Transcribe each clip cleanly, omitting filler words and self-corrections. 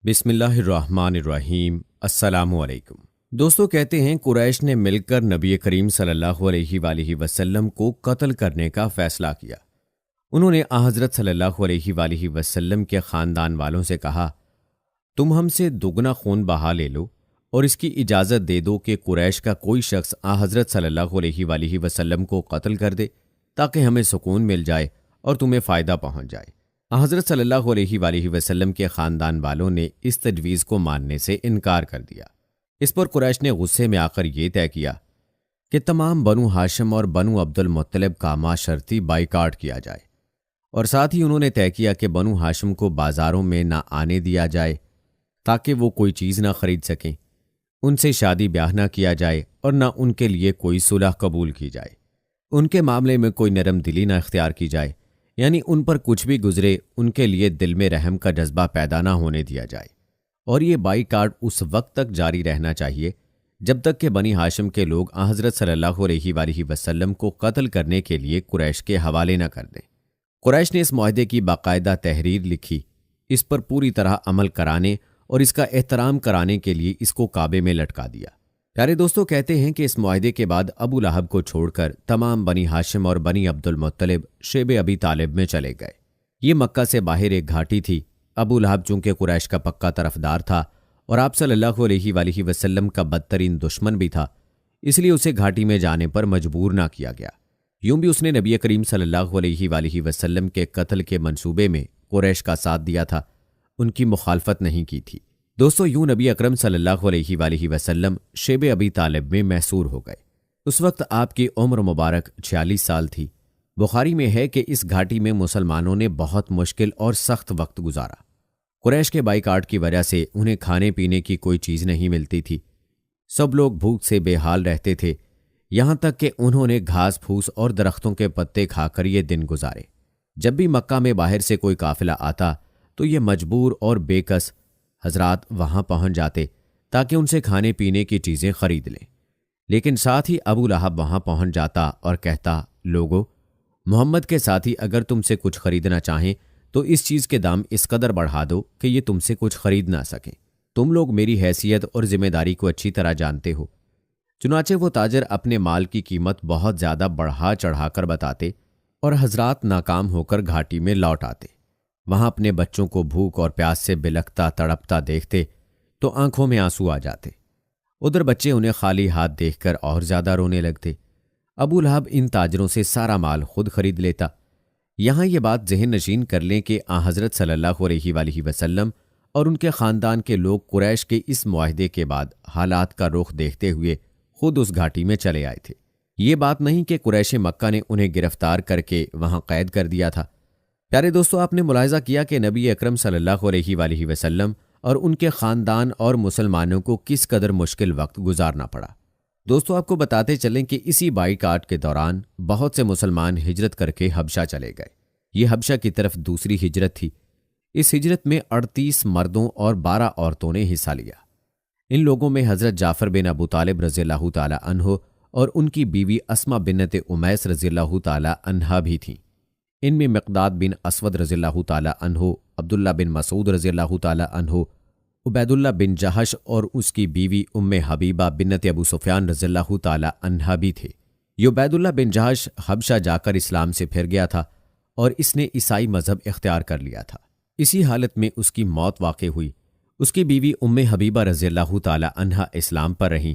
بسم اللہ الرحمن الرحیم۔ السلام علیکم۔ دوستو، کہتے ہیں قریش نے مل کر نبی کریم صلی اللہ علیہ وآلہ وسلم کو قتل کرنے کا فیصلہ کیا۔ انہوں نے حضرت صلی اللہ علیہ وآلہ وسلم کے خاندان والوں سے کہا، تم ہم سے دگنا خون بہا لے لو اور اس کی اجازت دے دو کہ قریش کا کوئی شخص حضرت صلی اللہ علیہ وآلہ وسلم کو قتل کر دے تاکہ ہمیں سکون مل جائے اور تمہیں فائدہ پہنچ جائے۔ حضرت صلی اللہ علیہ وآلہ وسلم کے خاندان والوں نے اس تجویز کو ماننے سے انکار کر دیا۔ اس پر قریش نے غصے میں آ کر یہ طے کیا کہ تمام بنو ہاشم اور بنو عبد المطلب کا معاشرتی بائیکاٹ کیا جائے، اور ساتھ ہی انہوں نے طے کیا کہ بنو ہاشم کو بازاروں میں نہ آنے دیا جائے تاکہ وہ کوئی چیز نہ خرید سکیں، ان سے شادی بیاہ نہ کیا جائے اور نہ ان کے لیے کوئی صلح قبول کی جائے، ان کے معاملے میں کوئی نرم دلی نہ اختیار کی جائے، یعنی ان پر کچھ بھی گزرے ان کے لیے دل میں رحم کا جذبہ پیدا نہ ہونے دیا جائے، اور یہ بائیکاٹ اس وقت تک جاری رہنا چاہیے جب تک کہ بنی ہاشم کے لوگ حضرت صلی اللہ علیہ وآلہ وسلم کو قتل کرنے کے لیے قریش کے حوالے نہ کر دیں۔ قریش نے اس معاہدے کی باقاعدہ تحریر لکھی، اس پر پوری طرح عمل کرانے اور اس کا احترام کرانے کے لیے اس کو کعبے میں لٹکا دیا۔ پیارے دوستو، کہتے ہیں کہ اس معاہدے کے بعد ابو لہب کو چھوڑ کر تمام بنی ہاشم اور بنی عبد المطلب شیب ابی طالب میں چلے گئے۔ یہ مکہ سے باہر ایک گھاٹی تھی۔ ابو لہب چونکہ قریش کا پکا طرفدار تھا اور آپ صلی اللہ علیہ وآلہ وسلم کا بدترین دشمن بھی تھا، اس لیے اسے گھاٹی میں جانے پر مجبور نہ کیا گیا۔ یوں بھی اس نے نبی کریم صلی اللہ علیہ وآلہ وسلم کے قتل کے منصوبے میں قریش کا ساتھ دیا تھا، ان کی مخالفت نہیں کی تھی۔ دوستو، یوں نبی اکرم صلی اللہ علیہ وآلہ وسلم شیب ابی طالب میں محصور ہو گئے۔ اس وقت آپ کی عمر مبارک 46 سال تھی۔ بخاری میں ہے کہ اس گھاٹی میں مسلمانوں نے بہت مشکل اور سخت وقت گزارا۔ قریش کے بائیکاٹ کی وجہ سے انہیں کھانے پینے کی کوئی چیز نہیں ملتی تھی۔ سب لوگ بھوک سے بے حال رہتے تھے، یہاں تک کہ انہوں نے گھاس پھوس اور درختوں کے پتے کھا کر یہ دن گزارے۔ جب بھی مکہ میں باہر سے کوئی قافلہ آتا تو یہ مجبور اور بے کس حضرات وہاں پہنچ جاتے تاکہ ان سے کھانے پینے کی چیزیں خرید لیں، لیکن ساتھ ہی ابو لہب وہاں پہنچ جاتا اور کہتا، لوگو، محمد کے ساتھی اگر تم سے کچھ خریدنا چاہیں تو اس چیز کے دام اس قدر بڑھا دو کہ یہ تم سے کچھ خرید نہ سکیں۔ تم لوگ میری حیثیت اور ذمہ داری کو اچھی طرح جانتے ہو۔ چنانچہ وہ تاجر اپنے مال کی قیمت بہت زیادہ بڑھا چڑھا کر بتاتے اور حضرات ناکام ہو کر گھاٹی میں لوٹ آتے۔ وہاں اپنے بچوں کو بھوک اور پیاس سے بلکتا تڑپتا دیکھتے تو آنکھوں میں آنسو آ جاتے۔ ادھر بچے انہیں خالی ہاتھ دیکھ کر اور زیادہ رونے لگتے۔ ابو لہب ان تاجروں سے سارا مال خود خرید لیتا۔ یہاں یہ بات ذہن نشین کر لیں کہ حضرت صلی اللہ علیہ وآلہ وسلم اور ان کے خاندان کے لوگ قریش کے اس معاہدے کے بعد حالات کا رخ دیکھتے ہوئے خود اس گھاٹی میں چلے آئے تھے۔ یہ بات نہیں کہ قریش مکہ نے انہیں گرفتار کر کے وہاں قید کر دیا تھا۔ پیارے دوستو، آپ نے ملاحظہ کیا کہ نبی اکرم صلی اللہ علیہ وآلہ وسلم اور ان کے خاندان اور مسلمانوں کو کس قدر مشکل وقت گزارنا پڑا۔ دوستو، آپ کو بتاتے چلیں کہ اسی بائیکاٹ کے دوران بہت سے مسلمان ہجرت کر کے حبشہ چلے گئے۔ یہ حبشہ کی طرف دوسری ہجرت تھی۔ اس ہجرت میں 38 مردوں اور 12 عورتوں نے حصہ لیا۔ ان لوگوں میں حضرت جعفر بن ابو طالب رضی اللہ تعالی عنہ اور ان کی بیوی اسما بنت امیس رضی اللہ تعالی عنہا بھی تھیں۔ ان میں مقداد بن اسود رضی اللہ تعالی عنہ، عبداللہ بن مسعود رضی اللہ تعالی عنہ، عبید اللہ بن جہش اور اس کی بیوی ام حبیبہ بنت ابو سفیان رضی اللہ تعالی عنہا بھی تھے۔ یہ عبید اللہ بن جہش حبشہ جا کر اسلام سے پھر گیا تھا اور اس نے عیسائی مذہب اختیار کر لیا تھا۔ اسی حالت میں اس کی موت واقع ہوئی۔ اس کی بیوی ام حبیبہ رضی اللہ تعالی عنہا اسلام پر رہیں۔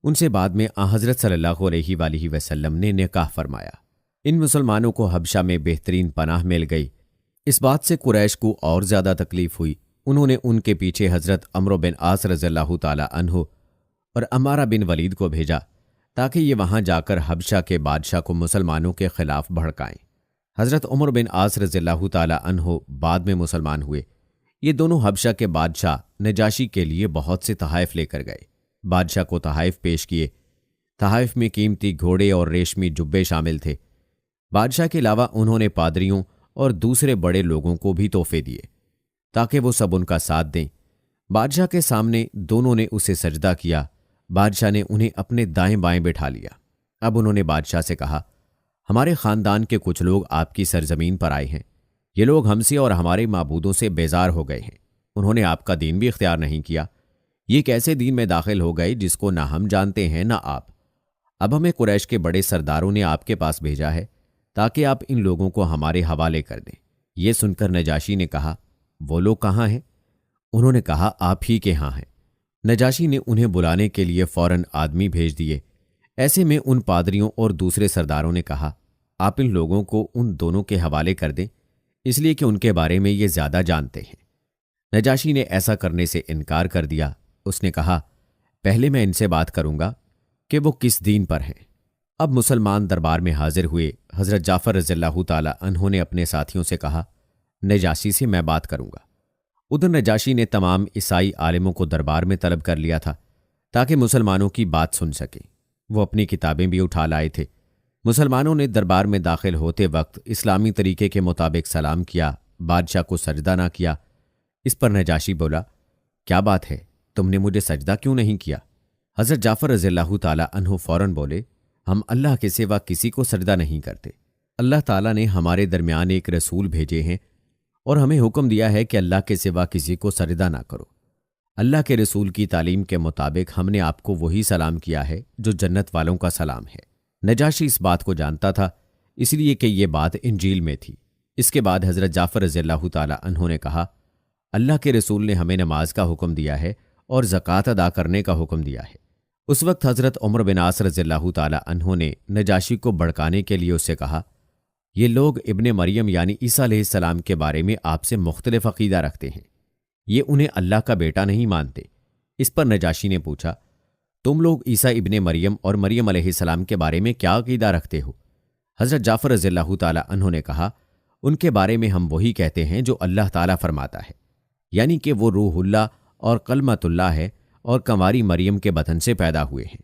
ان سے بعد میں حضرت صلی اللہ علیہ وآلہ وسلم نے نکاح فرمایا۔ ان مسلمانوں کو حبشہ میں بہترین پناہ مل گئی۔ اس بات سے قریش کو اور زیادہ تکلیف ہوئی۔ انہوں نے ان کے پیچھے حضرت عمرو بن عاص رضی اللہ تعالی عنہ اور عمارہ بن ولید کو بھیجا تاکہ یہ وہاں جا کر حبشہ کے بادشاہ کو مسلمانوں کے خلاف بھڑکائیں۔ حضرت عمر بن عاص رضی اللہ تعالی عنہ بعد میں مسلمان ہوئے۔ یہ دونوں حبشہ کے بادشاہ نجاشی کے لیے بہت سے تحائف لے کر گئے۔ بادشاہ کو تحائف پیش کیے۔ تحائف میں قیمتی گھوڑے اور ریشمی جبے شامل تھے۔ بادشاہ کے علاوہ انہوں نے پادریوں اور دوسرے بڑے لوگوں کو بھی تحفے دیے تاکہ وہ سب ان کا ساتھ دیں۔ بادشاہ کے سامنے دونوں نے اسے سجدہ کیا۔ بادشاہ نے انہیں اپنے دائیں بائیں بٹھا لیا۔ اب انہوں نے بادشاہ سے کہا، ہمارے خاندان کے کچھ لوگ آپ کی سرزمین پر آئے ہیں۔ یہ لوگ ہم سے اور ہمارے معبودوں سے بیزار ہو گئے ہیں۔ انہوں نے آپ کا دین بھی اختیار نہیں کیا۔ یہ کیسے دین میں داخل ہو گئے جس کو نہ ہم جانتے ہیں نہ آپ؟ اب ہمیں قریش کے بڑے سرداروں نے آپ کے پاس بھیجا ہے تاکہ آپ ان لوگوں کو ہمارے حوالے کر دیں۔ یہ سن کر نجاشی نے کہا، وہ لوگ کہاں ہیں؟ انہوں نے کہا، آپ ہی کے ہاں ہیں۔ نجاشی نے انہیں بلانے کے لیے فوراً آدمی بھیج دیے۔ ایسے میں ان پادریوں اور دوسرے سرداروں نے کہا، آپ ان لوگوں کو ان دونوں کے حوالے کر دیں، اس لیے کہ ان کے بارے میں یہ زیادہ جانتے ہیں۔ نجاشی نے ایسا کرنے سے انکار کر دیا۔ اس نے کہا، پہلے میں ان سے بات کروں گا کہ وہ کس دین پر ہیں۔ اب مسلمان دربار میں حاضر ہوئے۔ حضرت جعفر رضی اللہ تعالی عنہ نے اپنے ساتھیوں سے کہا، نجاشی سے میں بات کروں گا۔ ادھر نجاشی نے تمام عیسائی عالموں کو دربار میں طلب کر لیا تھا تاکہ مسلمانوں کی بات سن سکیں۔ وہ اپنی کتابیں بھی اٹھا لائے تھے۔ مسلمانوں نے دربار میں داخل ہوتے وقت اسلامی طریقے کے مطابق سلام کیا، بادشاہ کو سجدہ نہ کیا۔ اس پر نجاشی بولا، کیا بات ہے، تم نے مجھے سجدہ کیوں نہیں کیا؟ حضرت جعفر رضی اللہ تعالی عنہ فوراً بولے، ہم اللہ کے سوا کسی کو سجدہ نہیں کرتے۔ اللہ تعالیٰ نے ہمارے درمیان ایک رسول بھیجے ہیں اور ہمیں حکم دیا ہے کہ اللہ کے سوا کسی کو سجدہ نہ کرو۔ اللہ کے رسول کی تعلیم کے مطابق ہم نے آپ کو وہی سلام کیا ہے جو جنت والوں کا سلام ہے۔ نجاشی اس بات کو جانتا تھا، اس لیے کہ یہ بات انجیل میں تھی۔ اس کے بعد حضرت جعفر رضی اللہ تعالی عنہ نے کہا، اللہ کے رسول نے ہمیں نماز کا حکم دیا ہے اور زکوٰۃ ادا کرنے کا حکم دیا ہے۔ اس وقت حضرت عمر بن عاص رضی اللہ تعالی عنہ نے نجاشی کو بھڑکانے کے لیے اس سے کہا، یہ لوگ ابن مریم یعنی عیسیٰ علیہ السلام کے بارے میں آپ سے مختلف عقیدہ رکھتے ہیں، یہ انہیں اللہ کا بیٹا نہیں مانتے۔ اس پر نجاشی نے پوچھا، تم لوگ عیسیٰ ابن مریم اور مریم علیہ السلام کے بارے میں کیا عقیدہ رکھتے ہو؟ حضرت جعفر رضی اللہ تعالی عنہ نے کہا، ان کے بارے میں ہم وہی کہتے ہیں جو اللہ تعالیٰ فرماتا ہے، یعنی کہ وہ روح اللہ اور کلمت اللہ ہے اور کنواری مریم کے بطن سے پیدا ہوئے ہیں۔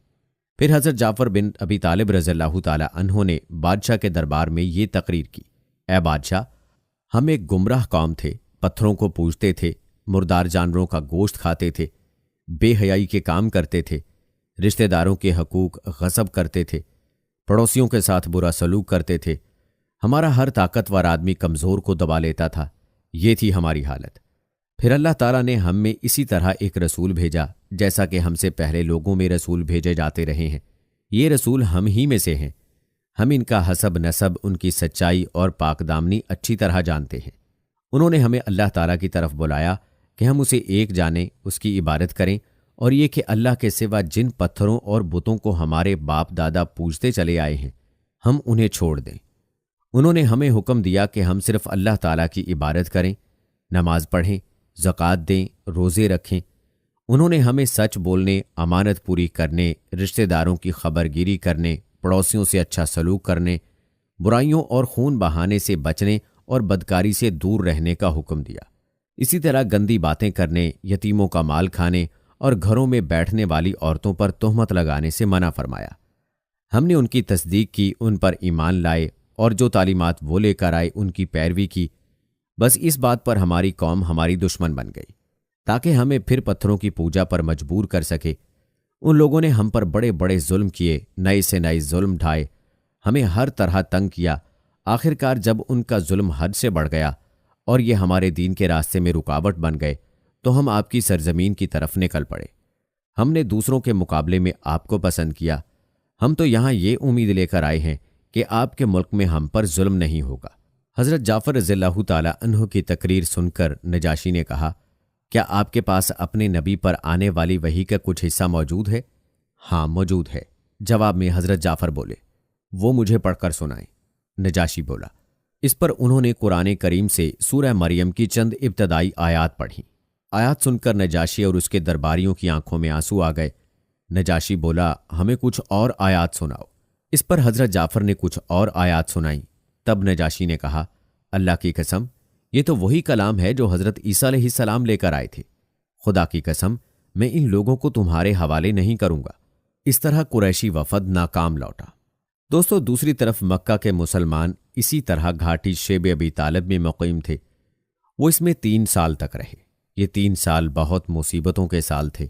پھر حضرت جعفر بن ابی طالب رضی اللہ تعالی عنہ نے بادشاہ کے دربار میں یہ تقریر کی، اے بادشاہ، ہم ایک گمراہ قوم تھے، پتھروں کو پوجتے تھے، مردار جانوروں کا گوشت کھاتے تھے، بے حیائی کے کام کرتے تھے، رشتہ داروں کے حقوق غصب کرتے تھے، پڑوسیوں کے ساتھ برا سلوک کرتے تھے، ہمارا ہر طاقتور آدمی کمزور کو دبا لیتا تھا، یہ تھی ہماری حالت۔ پھر اللہ تعالیٰ نے ہم میں اسی طرح ایک رسول بھیجا جیسا کہ ہم سے پہلے لوگوں میں رسول بھیجے جاتے رہے ہیں، یہ رسول ہم ہی میں سے ہیں۔ ہم ان کا حسب نسب، ان کی سچائی اور پاک دامنی اچھی طرح جانتے ہیں۔ انہوں نے ہمیں اللہ تعالیٰ کی طرف بلایا کہ ہم اسے ایک جانیں، اس کی عبادت کریں، اور یہ کہ اللہ کے سوا جن پتھروں اور بتوں کو ہمارے باپ دادا پوجتے چلے آئے ہیں ہم انہیں چھوڑ دیں۔ انہوں نے ہمیں حکم دیا کہ ہم صرف اللہ تعالیٰ کی عبادت کریں، نماز پڑھیں، زکوٰۃ دیں، روزے رکھیں۔ انہوں نے ہمیں سچ بولنے، امانت پوری کرنے، رشتہ داروں کی خبرگیری کرنے، پڑوسیوں سے اچھا سلوک کرنے، برائیوں اور خون بہانے سے بچنے اور بدکاری سے دور رہنے کا حکم دیا۔ اسی طرح گندی باتیں کرنے، یتیموں کا مال کھانے اور گھروں میں بیٹھنے والی عورتوں پر تہمت لگانے سے منع فرمایا۔ ہم نے ان کی تصدیق کی، ان پر ایمان لائے اور جو تعلیمات وہ لے کر آئے ان کی پیروی کی۔ بس اس بات پر ہماری قوم ہماری دشمن بن گئی تاکہ ہمیں پھر پتھروں کی پوجا پر مجبور کر سکے۔ ان لوگوں نے ہم پر بڑے بڑے ظلم کیے، نئے سے نئے ظلم ڈھائے، ہمیں ہر طرح تنگ کیا۔ آخرکار جب ان کا ظلم حد سے بڑھ گیا اور یہ ہمارے دین کے راستے میں رکاوٹ بن گئے تو ہم آپ کی سرزمین کی طرف نکل پڑے۔ ہم نے دوسروں کے مقابلے میں آپ کو پسند کیا۔ ہم تو یہاں یہ امید لے کر آئے ہیں کہ آپ کے ملک میں ہم پر ظلم نہیں ہوگا۔ حضرت جعفر رضی اللہ تعالی عنہ کی تقریر سن کر نجاشی نے کہا، کیا آپ کے پاس اپنے نبی پر آنے والی وحی کا کچھ حصہ موجود ہے؟ ہاں موجود ہے، جواب میں حضرت جعفر بولے، وہ مجھے پڑھ کر سنائیں۔ نجاشی بولا۔ اس پر انہوں نے قرآن کریم سے سورہ مریم کی چند ابتدائی آیات پڑھیں۔ آیات سن کر نجاشی اور اس کے درباریوں کی آنکھوں میں آنسو آ گئے۔ نجاشی بولا، ہمیں کچھ اور آیات سناؤ۔ اس پر حضرت جعفر نے کچھ اور آیات سنائیں۔ تب نجاشی نے کہا، اللہ کی قسم، یہ تو وہی کلام ہے جو حضرت عیسیٰ علیہ السلام لے کر آئے تھے۔ خدا کی قسم، میں ان لوگوں کو تمہارے حوالے نہیں کروں گا۔ اس طرح قریشی وفد ناکام لوٹا۔ دوستو، دوسری طرف مکہ کے مسلمان اسی طرح گھاٹی شیب ابی طالب میں مقیم تھے۔ وہ اس میں 3 سال تک رہے۔ یہ 3 سال بہت مصیبتوں کے سال تھے۔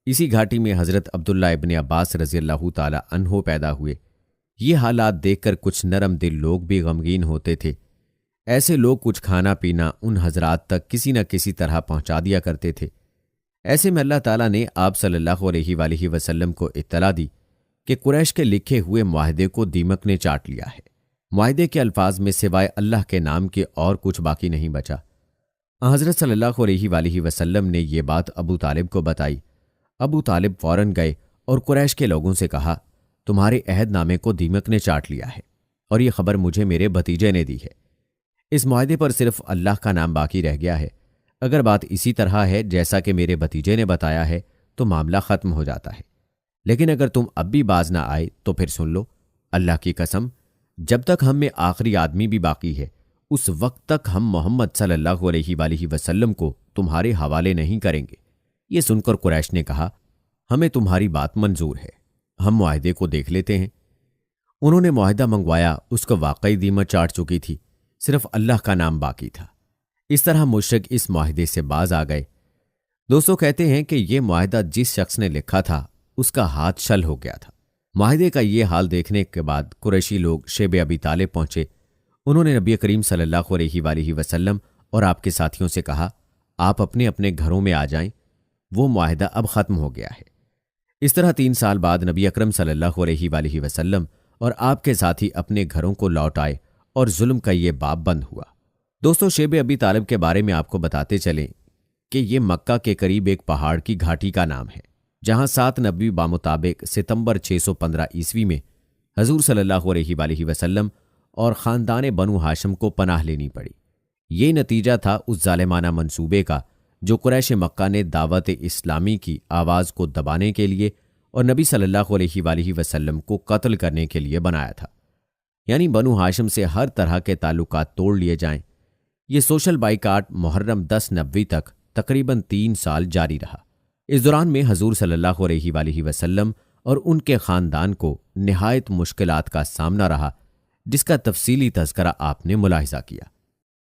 اسی گھاٹی میں حضرت عبداللہ ابن عباس رضی اللہ تعالی عنہ پیدا ہوئے۔ یہ حالات دیکھ کر کچھ نرم دل لوگ بھی غمگین ہوتے تھے۔ ایسے لوگ کچھ کھانا پینا ان حضرات تک کسی نہ کسی طرح پہنچا دیا کرتے تھے۔ ایسے میں اللہ تعالیٰ نے آپ صلی اللہ علیہ وآلہ وسلم کو اطلاع دی کہ قریش کے لکھے ہوئے معاہدے کو دیمک نے چاٹ لیا ہے۔ معاہدے کے الفاظ میں سوائے اللہ کے نام کے اور کچھ باقی نہیں بچا۔ حضرت صلی اللہ علیہ وآلہ وسلم نے یہ بات ابو طالب کو بتائی۔ ابو طالب فوراً گئے اور قریش کے لوگوں سے کہا، تمہارے عہد نامے کو دیمک نے چاٹ لیا ہے اور یہ خبر مجھے میرے بھتیجے نے دی ہے۔ اس معاہدے پر صرف اللہ کا نام باقی رہ گیا ہے۔ اگر بات اسی طرح ہے جیسا کہ میرے بھتیجے نے بتایا ہے تو معاملہ ختم ہو جاتا ہے، لیکن اگر تم اب بھی باز نہ آئے تو پھر سن لو، اللہ کی قسم جب تک ہم میں آخری آدمی بھی باقی ہے اس وقت تک ہم محمد صلی اللہ علیہ وآلہ وسلم کو تمہارے حوالے نہیں کریں گے۔ یہ سن کر قریش نے کہا، ہمیں تمہاری بات منظور ہے، ہم معاہدے کو دیکھ لیتے ہیں۔ انہوں نے معاہدہ منگوایا، اس کو واقعی دیمک چاٹ چکی تھی، صرف اللہ کا نام باقی تھا۔ اس طرح مشرک اس معاہدے سے باز آ گئے۔ دوستو کہتے ہیں کہ یہ معاہدہ جس شخص نے لکھا تھا اس کا ہاتھ شل ہو گیا تھا۔ معاہدے کا یہ حال دیکھنے کے بعد قریشی لوگ شیب ابی طالب پہنچے۔ انہوں نے نبی کریم صلی اللہ علیہ وآلہ وسلم اور آپ کے ساتھیوں سے کہا، آپ اپنے اپنے گھروں میں آ جائیں، وہ معاہدہ اب ختم ہو گیا ہے۔ اس طرح 3 سال بعد نبی اکرم صلی اللہ علیہ وآلہ وسلم اور آپ کے ساتھی اپنے گھروں کو لوٹ آئے اور ظلم کا یہ باب بند ہوا۔ دوستو شیب ابی طالب کے بارے میں آپ کو بتاتے چلیں کہ یہ مکہ کے قریب ایک پہاڑ کی گھاٹی کا نام ہے، جہاں 7 نبوی بامطابق ستمبر 615 عیسوی میں حضور صلی اللہ علیہ وآلہ وسلم اور خاندان بنو ہاشم کو پناہ لینی پڑی۔ یہ نتیجہ تھا اس ظالمانہ منصوبے کا جو قریش مکہ نے دعوت اسلامی کی آواز کو دبانے کے لیے اور نبی صلی اللہ علیہ وآلہ وسلم کو قتل کرنے کے لیے بنایا تھا، یعنی بنو ہاشم سے ہر طرح کے تعلقات توڑ لیے جائیں۔ یہ سوشل بائیکاٹ محرم 10 نبوی تک تقریباً 3 سال جاری رہا۔ اس دوران میں حضور صلی اللہ علیہ وآلہ وسلم اور ان کے خاندان کو نہایت مشکلات کا سامنا رہا، جس کا تفصیلی تذکرہ آپ نے ملاحظہ کیا۔